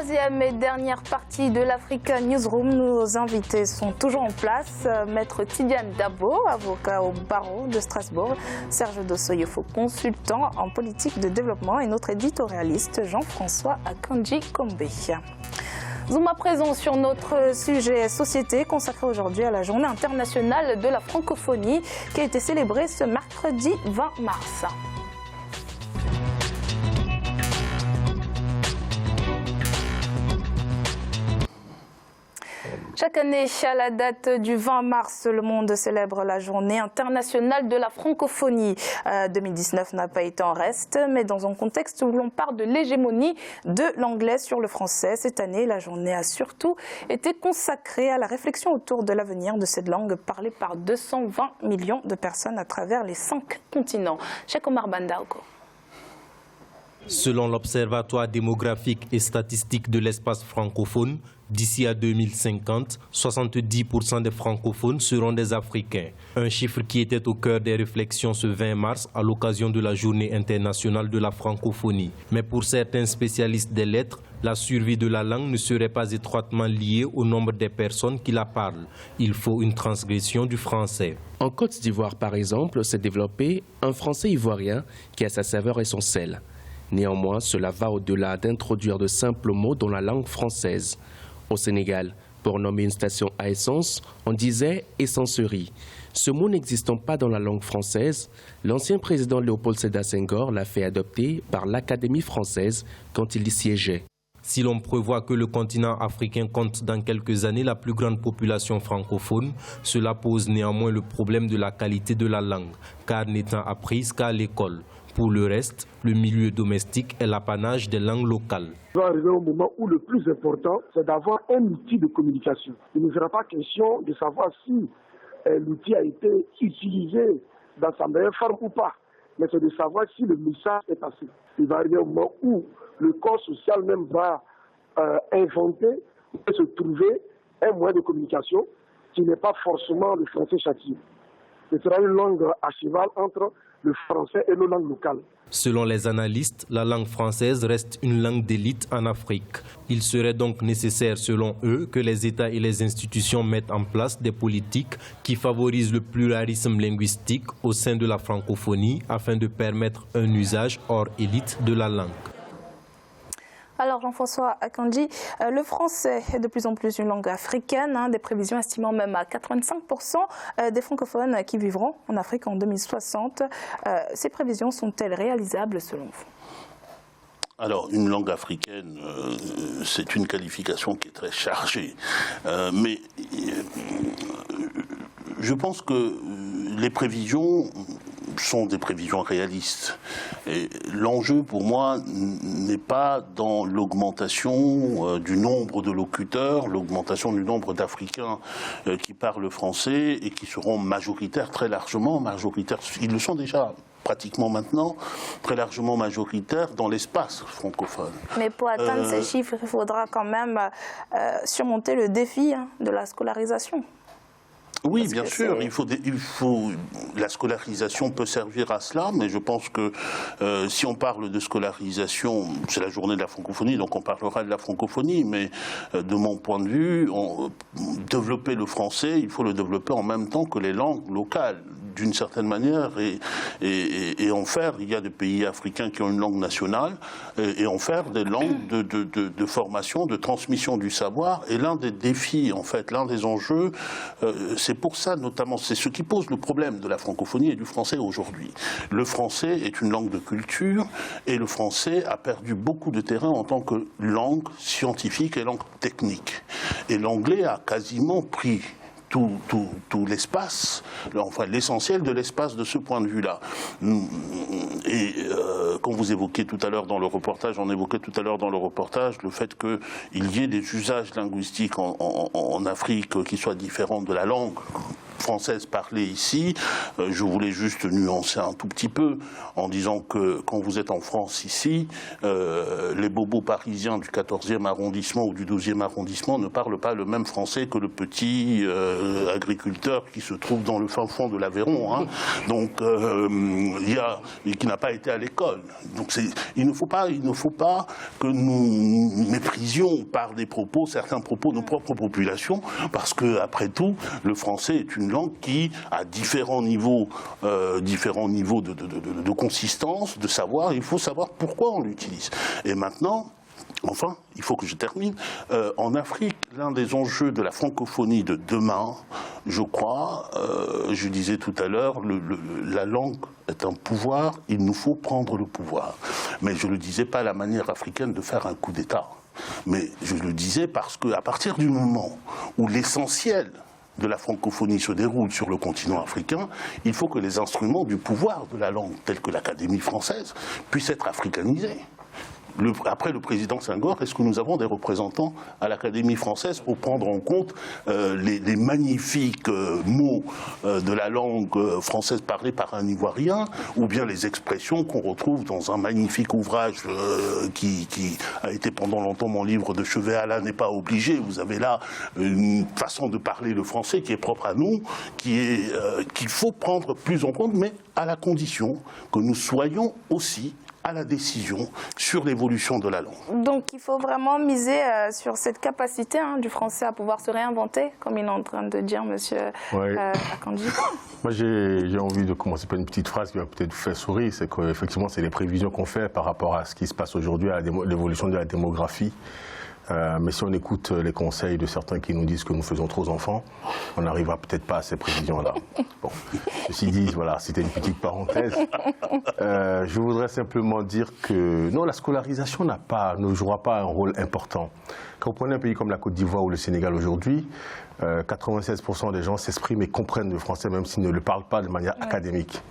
Troisième et dernière partie de l'Africa Newsroom. Nos invités sont toujours en place. Maître Tidiane Dabo, avocat au barreau de Strasbourg. Serge Dossoyefo, consultant en politique de développement. Et notre éditorialiste Jean-François Akanji Kombe. Zoom à présent sur notre sujet société consacré aujourd'hui à la Journée internationale de la francophonie qui a été célébrée ce mercredi 20 mars. Chaque année, à la date du 20 mars, le monde célèbre la Journée internationale de la francophonie. 2019 n'a pas été en reste, mais dans un contexte où l'on parle de l'hégémonie de l'anglais sur le français. Cette année, la journée a surtout été consacrée à la réflexion autour de l'avenir de cette langue parlée par 220 millions de personnes à travers les 5 continents. Cheikh Omar Bandaogo. Selon l'Observatoire démographique et statistique de l'espace francophone, d'ici à 2050, 70% des francophones seront des Africains. Un chiffre qui était au cœur des réflexions ce 20 mars à l'occasion de la Journée internationale de la francophonie. Mais pour certains spécialistes des lettres, la survie de la langue ne serait pas étroitement liée au nombre des personnes qui la parlent. Il faut une transgression du français. En Côte d'Ivoire, par exemple, s'est développé un français ivoirien qui a sa saveur et son sel. Néanmoins, cela va au-delà d'introduire de simples mots dans la langue française. Au Sénégal, pour nommer une station à essence, on disait « essencerie ». Ce mot n'existant pas dans la langue française, l'ancien président Léopold Sédar Senghor l'a fait adopter par l'Académie française quand il y siégeait. Si l'on prévoit que le continent africain compte dans quelques années la plus grande population francophone, cela pose néanmoins le problème de la qualité de la langue, car n'étant apprise qu'à l'école. Pour le reste, le milieu domestique est l'apanage des langues locales. Il va arriver un moment où le plus important, c'est d'avoir un outil de communication. Il ne sera pas question de savoir si l'outil a été utilisé dans sa meilleure forme ou pas, mais c'est de savoir si le message est passé. Il va arriver un moment où le corps social même va inventer, se trouver un moyen de communication qui n'est pas forcément le français châtié. Ce sera une langue à cheval entre le français et nos langues locales. Selon les analystes, la langue française reste une langue d'élite en Afrique. Il serait donc nécessaire, selon eux, que les États et les institutions mettent en place des politiques qui favorisent le pluralisme linguistique au sein de la francophonie afin de permettre un usage hors élite de la langue. Alors Jean-François Akanji, le français est de plus en plus une langue africaine, des prévisions estimant même à 85% des francophones qui vivront en Afrique en 2060. Ces prévisions sont-elles réalisables selon vous ? Alors, une langue africaine, c'est une qualification qui est très chargée. Mais je pense que les prévisions sont des prévisions réalistes. Et l'enjeu pour moi n'est pas dans l'augmentation du nombre de locuteurs, l'augmentation du nombre d'Africains qui parlent français et qui seront majoritaires, très largement majoritaires. Ils le sont déjà pratiquement maintenant, très largement majoritaires dans l'espace francophone. Mais pour atteindre ces chiffres, il faudra quand même surmonter le défi de la scolarisation. Oui, bien sûr, la scolarisation peut servir à cela, mais je pense que si on parle de scolarisation, c'est la journée de la francophonie, donc on parlera de la francophonie, mais de mon point de vue, développer le français, il faut le développer en même temps que les langues locales, d'une certaine manière, et en faire, il y a des pays africains qui ont une langue nationale, et en faire des langues de formation, de transmission du savoir, et l'un des défis, en fait, l'un des enjeux, c'est pour ça, notamment, c'est ce qui pose le problème de la francophonie et du français aujourd'hui. Le français est une langue de culture et le français a perdu beaucoup de terrain en tant que langue scientifique et langue technique. Et l'anglais a quasiment pris tout l'espace, enfin l'essentiel de l'espace de ce point de vue-là. Et comme vous évoquiez tout à l'heure dans le reportage, on évoquait tout à l'heure dans le reportage le fait qu'il y ait des usages linguistiques en Afrique qui soient différents de la langue française parlée ici. Je voulais juste nuancer un tout petit peu en disant que quand vous êtes en France ici, les bobos parisiens du 14e arrondissement ou du 12e arrondissement ne parlent pas le même français que le petit agriculteur qui se trouve dans le fin fond de l'Aveyron, hein. Donc, qui n'a pas été à l'école. Donc il ne faut pas que nous méprisions par des propos, certains propos, nos propres populations, parce que après tout, le français est une langue qui a différents niveaux de consistance, de savoir. Il faut savoir pourquoi on l'utilise. Et maintenant, enfin, il faut que je termine. En Afrique, l'un des enjeux de la francophonie de demain, je crois, je disais tout à l'heure, la langue est un pouvoir, il nous faut prendre le pouvoir. Mais je ne le disais pas à la manière africaine de faire un coup d'État. Mais je le disais parce qu'à partir du moment où l'essentiel de la francophonie se déroule sur le continent africain, il faut que les instruments du pouvoir de la langue, tels que l'Académie française, puissent être africanisés. Après le président Senghor, est-ce que nous avons des représentants à l'Académie française pour prendre en compte les magnifiques mots de la langue française parlée par un Ivoirien, ou bien les expressions qu'on retrouve dans un magnifique ouvrage qui a été pendant longtemps mon livre de chevet à la n'est pas obligé. Vous avez là une façon de parler le français qui est propre à nous, qu'il faut prendre plus en compte, mais à la condition que nous soyons aussi à la décision sur l'évolution de la langue. Donc il faut vraiment miser sur cette capacité du français à pouvoir se réinventer, comme il est en train de dire M. Akanji. Moi j'ai envie de commencer par une petite phrase qui va peut-être vous faire sourire, c'est qu'effectivement c'est les prévisions qu'on fait par rapport à ce qui se passe aujourd'hui, à l'évolution de la démographie. Mais si on écoute les conseils de certains qui nous disent que nous faisons trop d'enfants, on n'arrivera peut-être pas à ces prévisions-là. Bon. Ceci dit, voilà, c'était une petite parenthèse. Je voudrais simplement dire que non, la scolarisation ne jouera pas un rôle important. Quand vous prenez un pays comme la Côte d'Ivoire ou le Sénégal aujourd'hui, 96% des gens s'expriment et comprennent le français même s'ils ne le parlent pas de manière académique.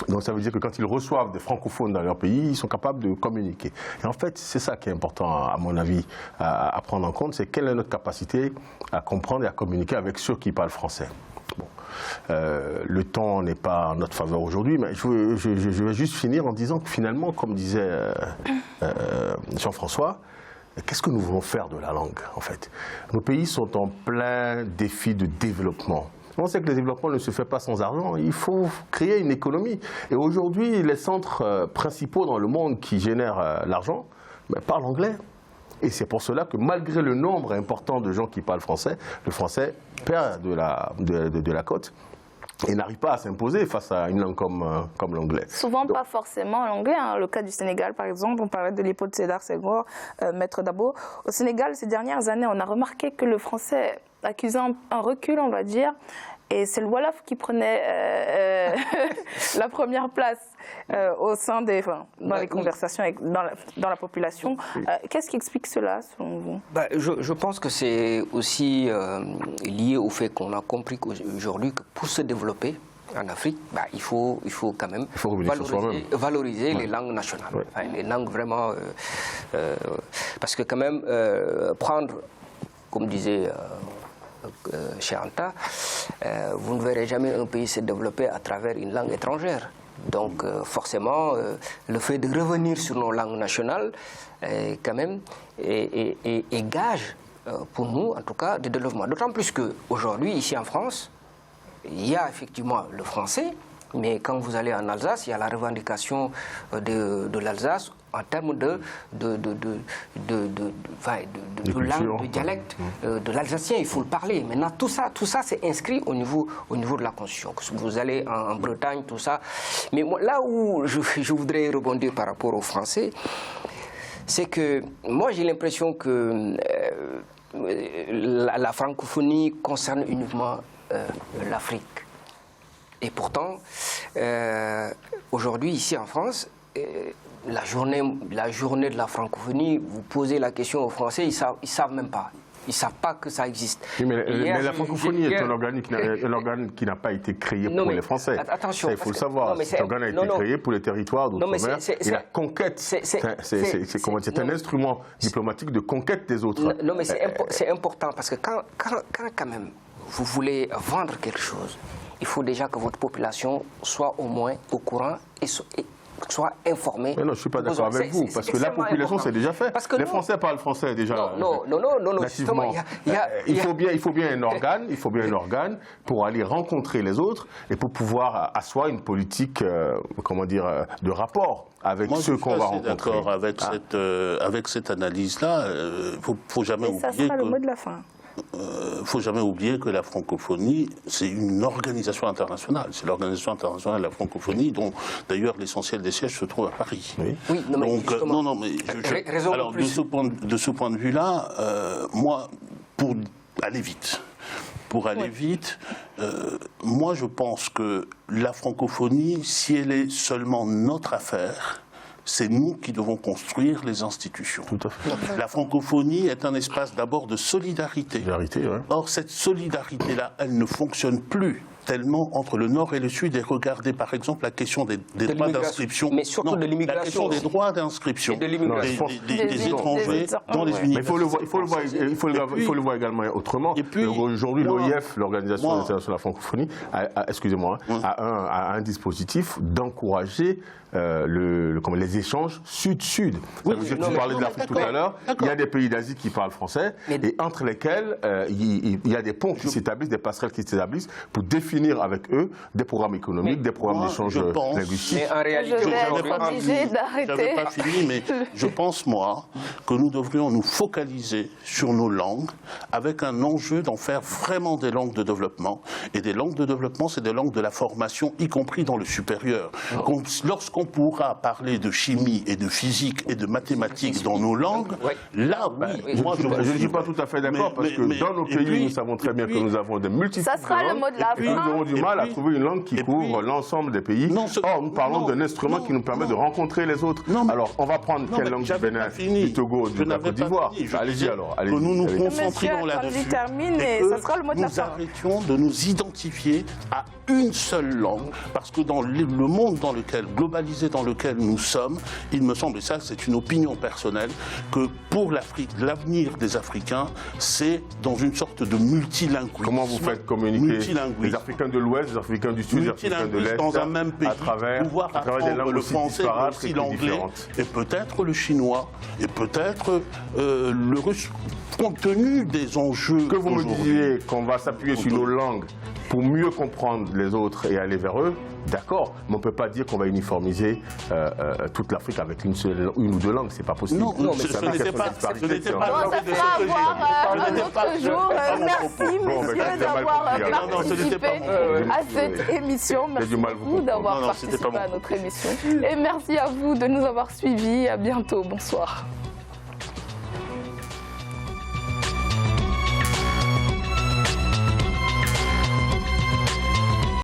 Donc ça veut dire que quand ils reçoivent des francophones dans leur pays, ils sont capables de communiquer. Et en fait, c'est ça qui est important, à mon avis, à prendre en compte, c'est quelle est notre capacité à comprendre et à communiquer avec ceux qui parlent français. Bon. Le temps n'est pas en notre faveur aujourd'hui, mais je vais juste finir en disant que finalement, comme disait Jean-François, qu'est-ce que nous voulons faire de la langue, en fait? Nos pays sont en plein défi de développement. On sait que le développement ne se fait pas sans argent, il faut créer une économie. Et aujourd'hui, les centres principaux dans le monde qui génèrent l'argent parlent anglais. Et c'est pour cela que malgré le nombre important de gens qui parlent français, le français perd de la cote et n'arrive pas à s'imposer face à une langue comme l'anglais. Souvent pas forcément l'anglais. Le cas du Sénégal, par exemple, on parlait de l'épaule de Sédar Senghor, Maître Dabo. Au Sénégal, ces dernières années, on a remarqué que le français accusait un recul, on va dire. Et c'est le Wolof qui prenait la première place au sein dans les conversations dans la population. Qu'est-ce qui explique cela, selon vous? Je pense que c'est aussi lié au fait qu'on a compris qu'aujourd'hui, que pour se développer en Afrique, il faut quand même valoriser les langues nationales. Ouais. Enfin, les langues vraiment... parce que quand même, prendre, comme disait... chez Anta, vous ne verrez jamais un pays se développer à travers une langue étrangère. Donc forcément, le fait de revenir sur nos langues nationales, quand même, est gage pour nous, en tout cas, de développement. D'autant plus qu'aujourd'hui, ici en France, il y a effectivement le français, mais quand vous allez en Alsace, il y a la revendication de l'Alsace en termes de langue, de dialecte, de l'alsacien, il faut le parler. Maintenant, tout ça c'est inscrit au niveau de la Constitution. Vous allez en Bretagne, tout ça. Mais moi, là où je voudrais rebondir par rapport au français, c'est que moi j'ai l'impression que la francophonie concerne uniquement l'Afrique. Et pourtant, aujourd'hui, ici en France, la journée de la francophonie, vous posez la question aux Français, ils savent même pas. Ils ne savent pas que ça existe. Oui, mais la francophonie est un organe qui n'a pas été créé pour les Français. Attention, il faut le savoir. Cet organe a été créé pour les territoires d'outre-mer. Et la conquête, c'est un instrument diplomatique de conquête des autres. Non, mais c'est important parce que quand même, vous voulez vendre quelque chose, il faut déjà que votre population soit au moins au courant et soit informée. Mais non, je ne suis pas d'accord avec vous, parce que la population, c'est déjà fait. Les Français parlent français déjà. Non, justement, il faut bien un organe, pour aller rencontrer les autres et pour pouvoir asseoir une politique, comment dire, de rapport avec ceux qu'on va rencontrer. Je suis d'accord avec cette analyse-là. Il ne faut jamais oublier ça sera le mot de la fin. faut jamais oublier que la francophonie, c'est une organisation internationale. C'est l'organisation internationale de la francophonie, dont d'ailleurs l'essentiel des sièges se trouve à Paris. Oui, non, mais donc, alors de ce point de vue-là, moi, pour aller vite, moi je pense que la francophonie, si elle est seulement notre affaire, c'est nous qui devons construire les institutions. Tout à fait. La francophonie est un espace d'abord de solidarité. Ouais. Or, cette solidarité-là, elle ne fonctionne plus tellement entre le Nord et le Sud. Et regardez par exemple la question des droits d'inscription. Mais surtout de l'immigration. La question des droits d'inscription des étrangers dans les universités. Mais il faut le voir également autrement. Aujourd'hui, l'OIF, l'Organisation internationale de la francophonie, a un dispositif d'encourager les échanges sud-sud. Oui, tu parlais de l'Afrique tout à l'heure. Il y a des pays d'Asie qui parlent français et entre lesquels il y a des ponts qui s'établissent, des passerelles qui s'établissent pour définir avec eux des programmes économiques, des programmes d'échange linguistique. Mais en réalité, je vais être obligée d'arrêter. Je n'avais pas fini, mais je pense, moi, que nous devrions nous focaliser sur nos langues avec un enjeu d'en faire vraiment des langues de développement. Et des langues de développement, c'est des langues de la formation, y compris dans le supérieur. Lorsqu'on pourra parler de chimie et de physique et de mathématiques dans nos langues, là, moi, je ne suis pas tout à fait d'accord, parce que dans nos pays, nous savons très bien que nous avons des multitudes ça sera de langues, le mot de la et nous avons du mal à trouver une langue qui couvre l'ensemble des pays. Or, nous parlons d'un instrument qui nous permet de rencontrer les autres. Alors, on va prendre quelle langue du Bénin, du Togo, de la Côte d'Ivoire? Allez-y alors. Que nous nous concentrions là-dessus. Nous arrêtions de nous identifier à une seule langue, parce que dans le monde globalisé dans lequel nous sommes, il me semble, et ça c'est une opinion personnelle, que pour l'Afrique, l'avenir des Africains, c'est dans une sorte de multilinguisme. Comment vous faites communiquer les Africains de l'Ouest, les Africains du Sud, les Africains de l'Est, dans un même pays, pouvoir apprendre le français, mais aussi l'anglais, et peut-être le chinois, et peut-être le russe, compte tenu des enjeux. Que vous me disiez qu'on va s'appuyer sur nos langues pour mieux comprendre les autres et aller vers eux, d'accord, mais on ne peut pas dire qu'on va uniformiser toute l'Afrique avec une ou deux langues, c'est pas possible. Non, mais ce n'était pas un autre jour. Merci, messieurs, d'avoir participé à cette émission. Merci beaucoup d'avoir participé à notre émission. Et merci à vous de nous avoir suivis. À bientôt. Bonsoir.